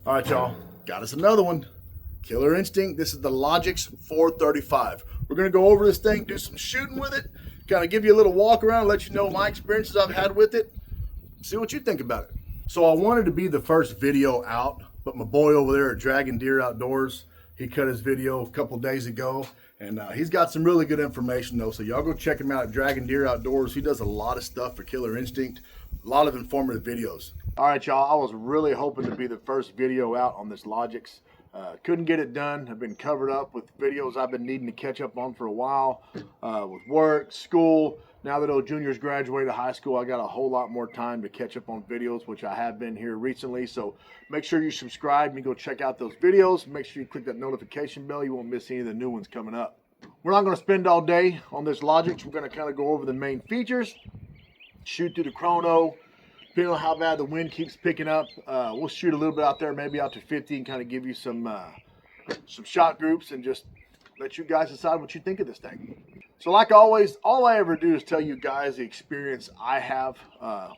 All right, y'all, got us another one. Killer Instinct. This is the Logix 435. We're going to go over this thing, do some shooting with it, kind of give you a little walk around, let you know my experiences I've had with it, see what you think about it. So I wanted to be the first video out, but my boy over there at Dragon Deer Outdoors, he cut his video a couple days ago, and he's got some really good information though, so y'all go check him out at Dragon Deer Outdoors. He does a lot of stuff for Killer Instinct, a lot of informative videos. All right, y'all, I was really hoping to be the first video out on this Logix. Couldn't get it done. I've been covered up with videos I've been needing to catch up on for a while, with work, school. Now that old juniors graduated high school, I got a whole lot more time to catch up on videos, which I have been here recently. So make sure you subscribe and go check out those videos. Make sure you click that notification bell. You won't miss any of the new ones coming up. We're not going to spend all day on this Logix. We're going to kind of go over the main features, shoot through the chrono. Depending on how bad the wind keeps picking up, we'll shoot a little bit out there, maybe out to 50, and kind of give you some shot groups and just let you guys decide what you think of this thing. So like always, all I ever do is tell you guys the experience I have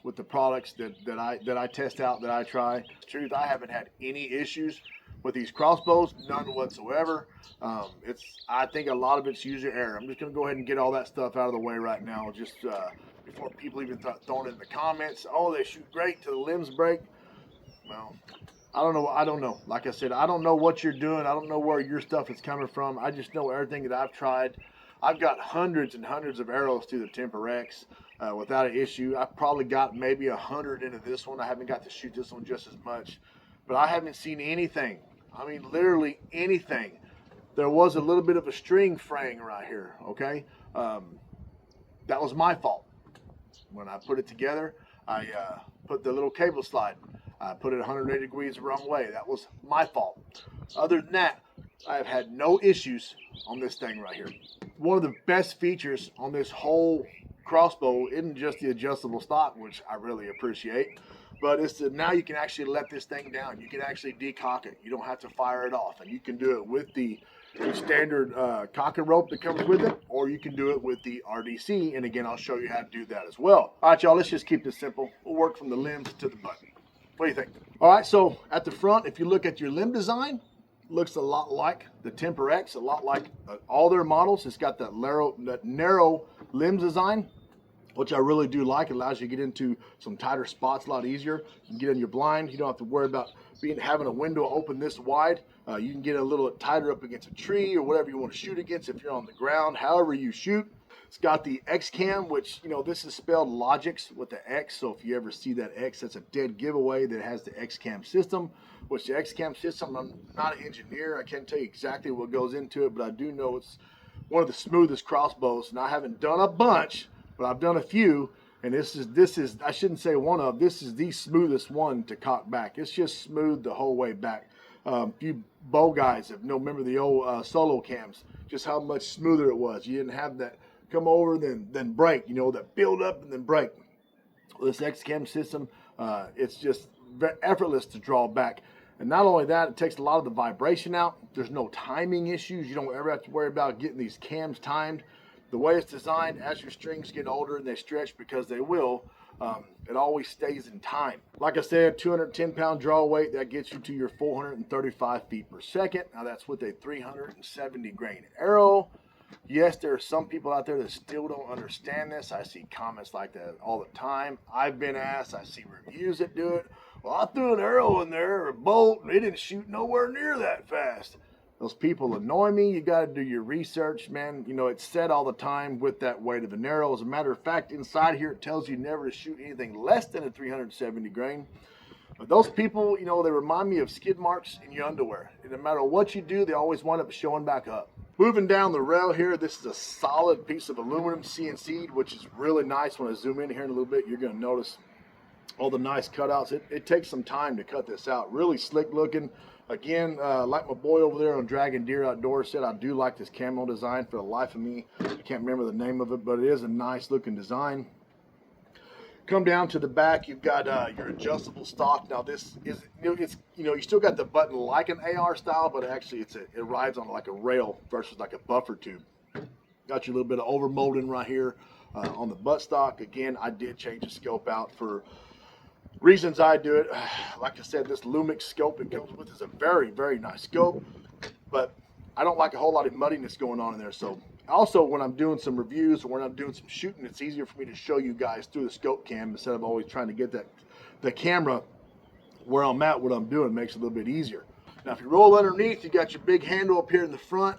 with the products that I test out, that I try. The truth, I haven't had any issues with these crossbows, none whatsoever. I think a lot of it's user error. I'm just going to go ahead and get all that stuff out of the way right now, just before people even throwing it in the comments. Oh, they shoot great till the limbs break. Well, I don't know. Like I said, I don't know what you're doing. I don't know where your stuff is coming from. I just know everything that I've tried. I've got hundreds and hundreds of arrows through the Temper X without an issue. I've probably got maybe 100 into this one. I haven't got to shoot this one just as much, but I haven't seen anything. I mean, literally anything. There was a little bit of a string fraying right here, okay? That was my fault. When I put it together, I put the little cable slide. I put it 180 degrees the wrong way. That was my fault. Other than that, I have had no issues on this thing right here. One of the best features on this whole crossbow isn't just the adjustable stock, which I really appreciate, but it's that now you can actually let this thing down. You can actually decock it. You don't have to fire it off, and you can do it with the standard cocking rope that comes with it, or you can do it with the RDC, and again, I'll show you how to do that as well. All right, y'all, let's just keep this simple. We'll work from the limbs to the butt. What do you think? All right, so at the front, if you look at your limb design, looks a lot like the Temper X, a lot like all their models. It's got that narrow limbs design, which I really do like. It allows you to get into some tighter spots a lot easier. You can get in your blind. You don't have to worry about having a window open this wide. You can get a little tighter up against a tree or whatever you want to shoot against if you're on the ground, however you shoot. It's got the X cam, which, you know, this is spelled Logix with the X. So if you ever see that X, that's a dead giveaway that has the X cam system, which the X cam system, I'm not an engineer. I can't tell you exactly what goes into it, but I do know it's one of the smoothest crossbows. And I haven't done a bunch, but I've done a few. And this is I shouldn't say one of, this is the smoothest one to cock back. It's just smooth the whole way back. You bow guys have remember the old solo cams, just how much smoother it was. You didn't have that come over then break, you know, that build up and then break. This X cam system, it's just very effortless to draw back. And not only that, it takes a lot of the vibration out. There's no timing issues. You don't ever have to worry about getting these cams timed. The way it's designed, as your strings get older and they stretch, because they will, it always stays in time. Like I said, 210-pound draw weight, that gets you to your 435 feet per second. Now that's with a 370 grain arrow. Yes, there are some people out there that still don't understand this. I see comments like that all the time. I've been asked, I see reviews that do it. Well, I threw an arrow in there, or a bolt, and it didn't shoot nowhere near that fast. Those people annoy me. You got to do your research, man. You know, it's said all the time with that weight of an arrow. As a matter of fact, inside here, it tells you never to shoot anything less than a 370 grain. But those people, you know, they remind me of skid marks in your underwear. And no matter what you do, they always wind up showing back up. Moving down the rail here, this is a solid piece of aluminum CNC'd, which is really nice. When I zoom in here in a little bit, you're going to notice all the nice cutouts. It takes some time to cut this out. Really slick looking. Again, like my boy over there on Dragon Deer Outdoors said, I do like this camo design for the life of me. I can't remember the name of it, but it is a nice looking design. Come down to the back, you've got your adjustable stock. Now this is, you still got the button like an AR style, but actually it rides on like a rail versus like a buffer tube. Got your little bit of over molding right here on the buttstock. Again, I did change the scope out for Reasons I do it, like I said, this Lumix scope it comes with is a very, very nice scope, but I don't like a whole lot of muddiness going on in there. So also when I'm doing some reviews or when I'm doing some shooting, it's easier for me to show you guys through the scope cam instead of always trying to get the camera where I'm at, what I'm doing. Makes it a little bit easier. Now if you roll underneath, you got your big handle up here in the front.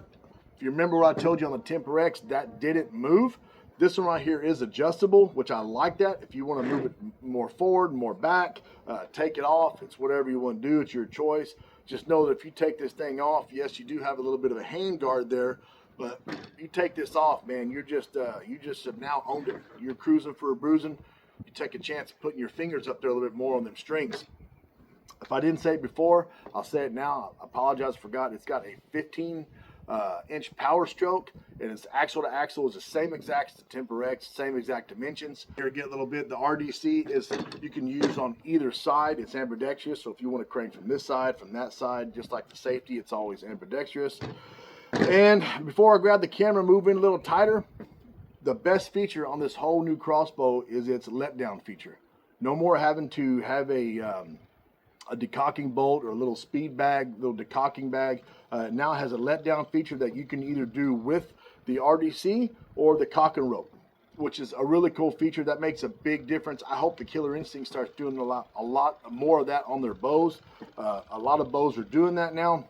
If you remember what I told you on the Temper X, that didn't move. This one right here is adjustable, which I like that. If you want to move it more forward, more back, take it off, it's whatever you want to do. It's your choice. Just know that if you take this thing off, yes, you do have a little bit of a hand guard there, but if you take this off, man, you just have now owned it. You're cruising for a bruising. You take a chance of putting your fingers up there a little bit more on them strings. If I didn't say it before, I'll say it now. I apologize, forgot. It's got a 15-inch power stroke, and its axle to axle is the same exact as the Temper X, same exact dimensions. Here again a little bit, the RDC is you can use on either side. It's ambidextrous, so if you want to crank from this side, from that side, just like the safety, it's always ambidextrous. And before I grab the camera, move in a little tighter, the best feature on this whole new Crossbow is its letdown feature. No more having to have a decocking bolt or a little speed bag, little decocking bag. It now has a letdown feature that you can either do with the RDC or the cock and rope, which is a really cool feature that makes a big difference. I hope the Killer Instinct starts doing a lot more of that on their bows. A lot of bows are doing that now,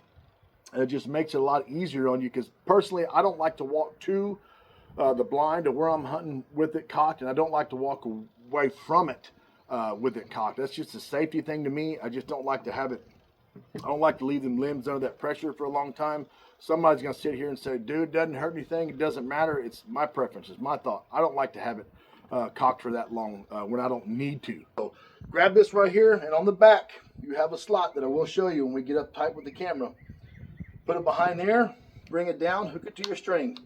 and it just makes it a lot easier on you, because personally I don't like to walk to the blind to where I'm hunting with it cocked, and I don't like to walk away from it with it cocked. That's just a safety thing to me. I just don't like to have it. I don't like to leave them limbs under that pressure for a long time. Somebody's going to sit here and say, dude, it doesn't hurt anything. It doesn't matter. It's my preference. It's my thought. I don't like to have it cocked for that long when I don't need to. So grab this right here, and on the back, you have a slot that I will show you when we get up tight with the camera. Put it behind there, bring it down, hook it to your string.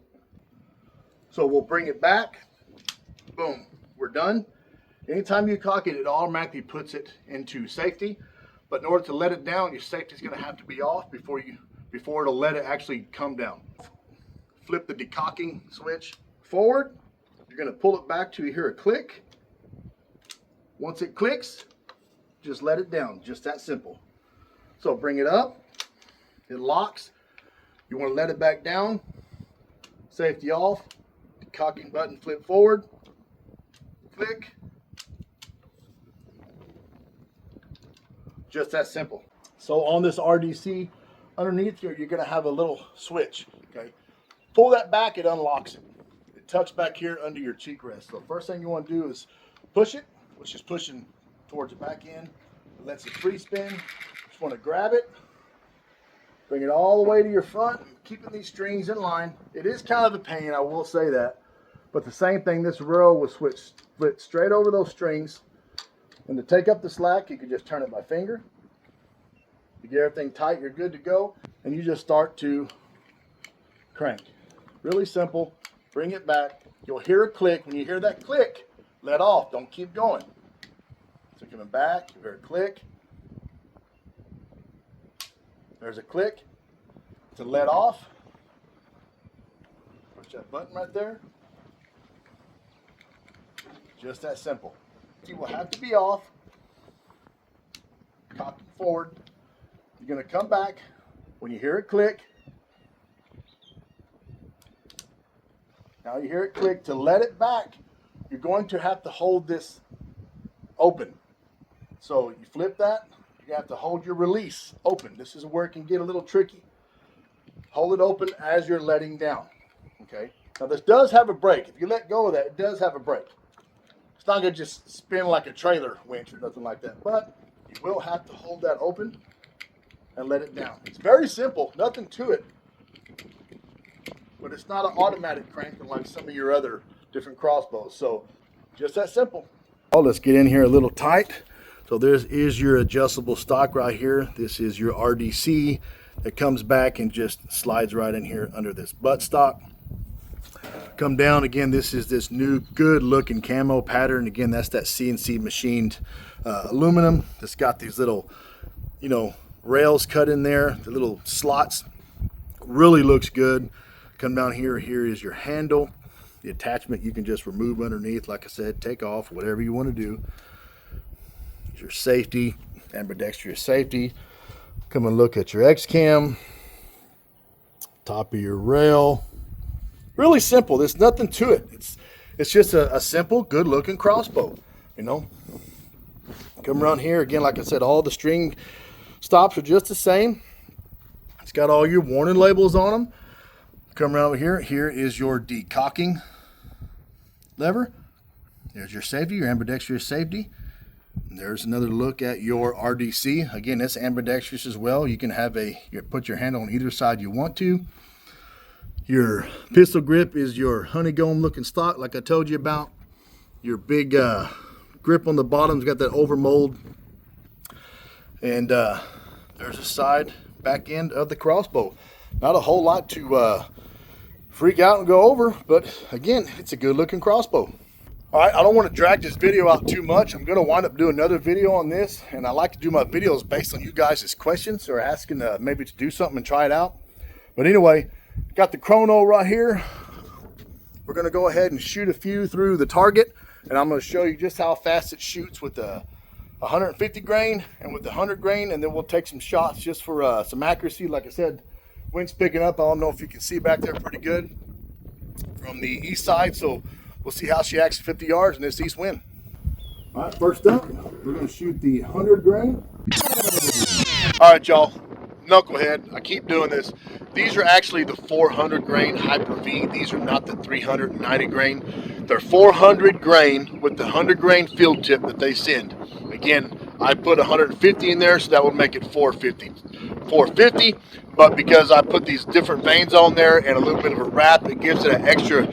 So we'll bring it back. Boom. We're done. Anytime you cock it, it automatically puts it into safety. But in order to let it down, your safety is going to have to be off before it'll let it actually come down. Flip the decocking switch forward. You're going to pull it back till you hear a click. Once it clicks, just let it down. Just that simple. So bring it up. It locks. You want to let it back down. Safety off. Decocking button, flip forward. Click. Just that simple. So on this RDC, underneath here, you're going to have a little switch. Okay, pull that back, it unlocks it. It tucks back here under your cheek rest. So first thing you want to do is push it, which is pushing towards the back end. It lets it free spin. Just want to grab it, bring it all the way to your front, keeping these strings in line. It is kind of a pain, I will say that. But the same thing, this row will split straight over those strings. And to take up the slack, you can just turn it by finger. You get everything tight, you're good to go. And you just start to crank. Really simple. Bring it back. You'll hear a click. When you hear that click, let off. Don't keep going. So coming back, you hear a click. There's a click. To let off, push that button right there. Just that simple. You will have to be off. Cock it forward. You're going to come back when you hear it click. Now you hear it click. To let it back, you're going to have to hold this open. So you flip that. You have to hold your release open. This is where it can get a little tricky. Hold it open as you're letting down. Okay. Now this does have a brake. If you let go of that, it does have a brake. It's not going to just spin like a trailer winch or nothing like that, but you will have to hold that open and let it down. It's very simple, nothing to it, but it's not an automatic cranking like some of your other different crossbows. So just that simple. Oh, let's get in here a little tight. So this is your adjustable stock right here. This is your RDC that comes back and just slides right in here under this butt stock. Come down again. This is this new good looking camo pattern. Again, that's that CNC machined aluminum that's got these little, rails cut in there, the little slots. Really looks good. Come down here. Here is your handle. The attachment you can just remove underneath. Like I said, take off, whatever you want to do. There's your safety, ambidextrous safety. Come and look at your X-cam. Top of your rail. Really simple. There's nothing to it. It's just a simple, good-looking crossbow, you know. Come around here. Again, like I said, all the string stops are just the same. It's got all your warning labels on them. Come around over here. Here is your decocking lever. There's your safety, your ambidextrous safety. And there's another look at your RDC. Again, it's ambidextrous as well. You can have put your hand on either side you want to. Your pistol grip is your honeycomb looking stock like I told you about. Your big grip on the bottom's got that over mold. And there's a side back end of the crossbow. Not a whole lot to freak out and go over, but again, it's a good looking crossbow. All right, I don't want to drag this video out too much. I'm going to wind up doing another video on this, and I like to do my videos based on you guys' questions or asking maybe to do something and try it out. But anyway, got the chrono right here. We're going to go ahead and shoot a few through the target, and I'm going to show you just how fast it shoots with the 150 grain and with the 100 grain, and then we'll take some shots just for some accuracy. Like I said, wind's picking up. I don't know if you can see back there pretty good from the east side, so we'll see how she acts at 50 yards in this east wind. All right, first up, we're going to shoot the 100 grain. All right, y'all, knucklehead, I keep doing this. These are actually the 400 grain Hyper-V. These are not the 390 grain. They're 400 grain with the 100 grain field tip that they send. Again, I put 150 in there, so that would make it 450. But because I put these different veins on there and a little bit of a wrap, it gives it an extra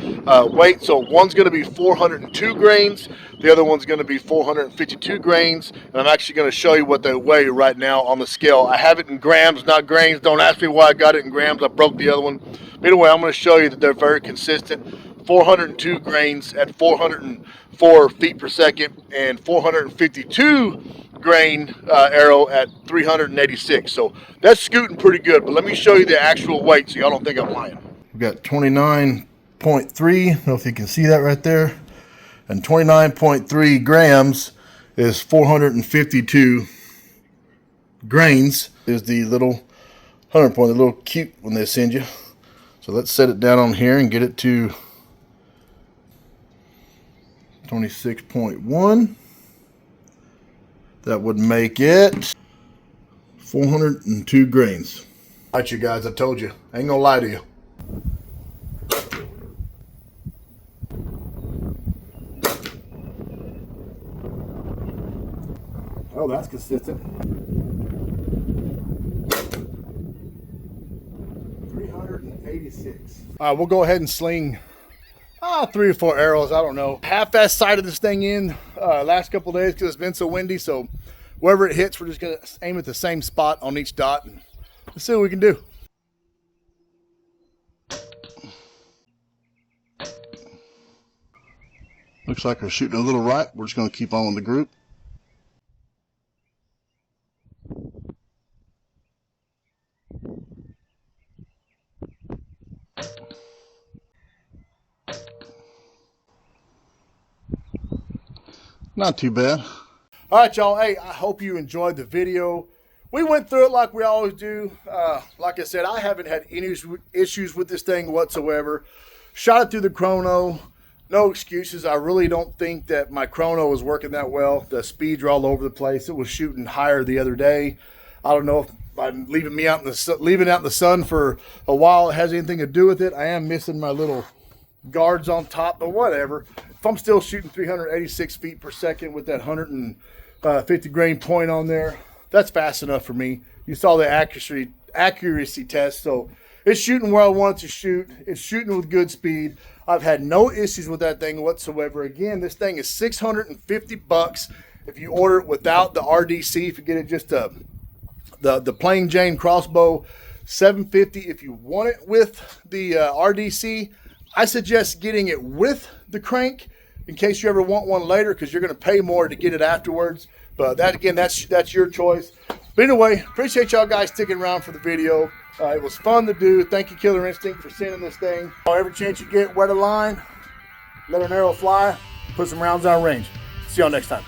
weight. So one's going to be 402 grains, the other one's going to be 452 grains, and I'm actually going to show you what they weigh right now on the scale. I have it in grams, not grains. Don't ask me why I got it in grams. I broke the other one. But anyway, I'm going to show you that they're very consistent. 402 grains at 404 feet per second and 452 grain arrow at 386. So that's scooting pretty good, but let me show you the actual weight so y'all don't think I'm lying. We've got 29.3, I don't know if you can see that right there, and 29.3 grams is 452 grains. Is the little 100 point, the little cute one they send you. So let's set it down on here and get it to 26.1. That would make it 402 grains. All right, you guys, I told you. I ain't gonna lie to you. Oh, that's consistent. 386. All right, we'll go ahead and sling 3 or 4 arrows. I don't know. Half-ass sighted this thing in last couple days because it's been so windy. So wherever it hits, we're just gonna aim at the same spot on each dot and let's see what we can do. Looks like we're shooting a little right. We're just gonna keep on with the group. Not too bad. All right, y'all. Hey, I hope you enjoyed the video. We went through it like we always do. Like I said, I haven't had any issues with this thing whatsoever. Shot it through the chrono. No excuses. I really don't think that my chrono was working that well. The speeds are all over the place. It was shooting higher the other day. I don't know if I'm leaving out in the sun for a while. It has anything to do with it. I am missing my little guards on top, but whatever. If I'm still shooting 386 feet per second with that 150 grain point on there, that's fast enough for me. You saw the accuracy test, so it's shooting where I want it to shoot. It's shooting with good speed. I've had no issues with that thing whatsoever. Again, this thing is $650 if you order it without the RDC. If you get it just the plain Jane crossbow, $750 if you want it with the RDC. I suggest getting it with the crank in case you ever want one later, because you're going to pay more to get it afterwards. But that, again, that's your choice. But anyway, appreciate y'all guys sticking around for the video. It was fun to do. Thank you, Killer Instinct, for sending this thing. Every chance you get, wet a line, let an arrow fly, put some rounds on range. See y'all next time.